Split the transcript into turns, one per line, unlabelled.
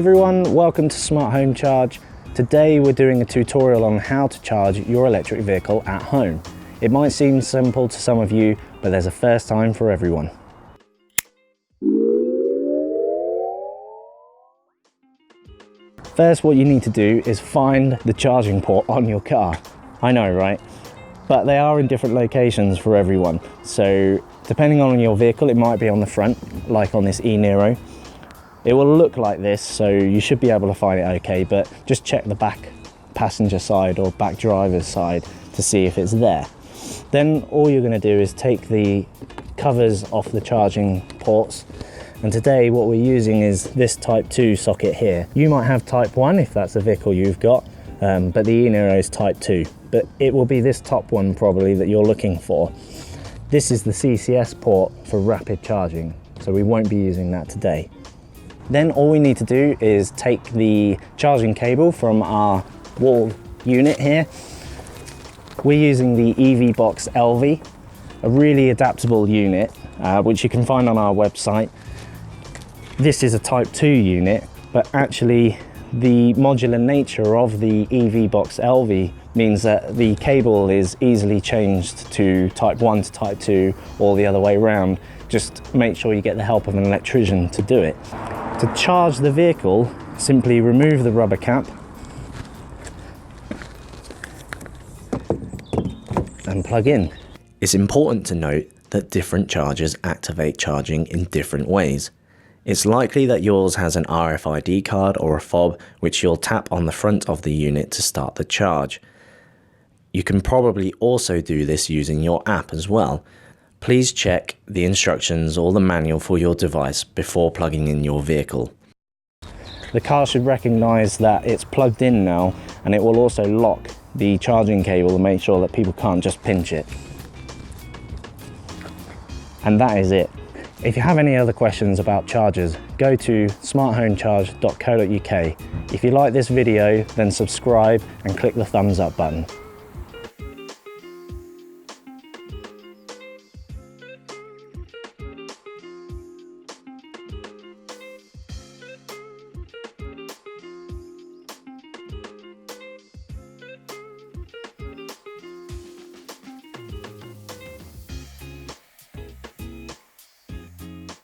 everyone, welcome to Smart Home Charge. Today we're doing a tutorial on how to charge your electric vehicle at home. It might seem simple to some of you, but there's a first time for everyone. First, what you need to do is find the charging port on your car. I know, right? But they are in different locations for everyone. So depending on your vehicle, it might be on the front, like on this e-Niro. It will look like this, so you should be able to find it okay, but just check the back passenger side or back driver's side to see if it's there. Then all you're going to do is take the covers off the charging ports, and today what we're using is this type 2 socket here. You might have type 1 if that's a vehicle you've got, but the e-Niro is type 2, but it will be this top one probably that you're looking for. This is the CCS port for rapid charging, so we won't be using that today. Then all we need to do is take the charging cable from our wall unit here. We're using the EVBox LV, a really adaptable unit, which you can find on our website. This is a type 2 unit, but actually the modular nature of the EVBox LV means that the cable is easily changed to type 1 to type 2 or the other way around. Just make sure you get the help of an electrician to do it. To charge the vehicle, simply remove the rubber cap and plug in.
It's important to note that different chargers activate charging in different ways. It's likely that yours has an RFID card or a fob which you'll tap on the front of the unit to start the charge. You can probably also do this using your app as well. Please check the instructions or the manual for your device before plugging in your vehicle.
The car should recognise that it's plugged in now, and it will also lock the charging cable to make sure that people can't just pinch it. And that is it. If you have any other questions about chargers, go to smarthomecharge.co.uk. If you like this video, then subscribe and click the thumbs up button.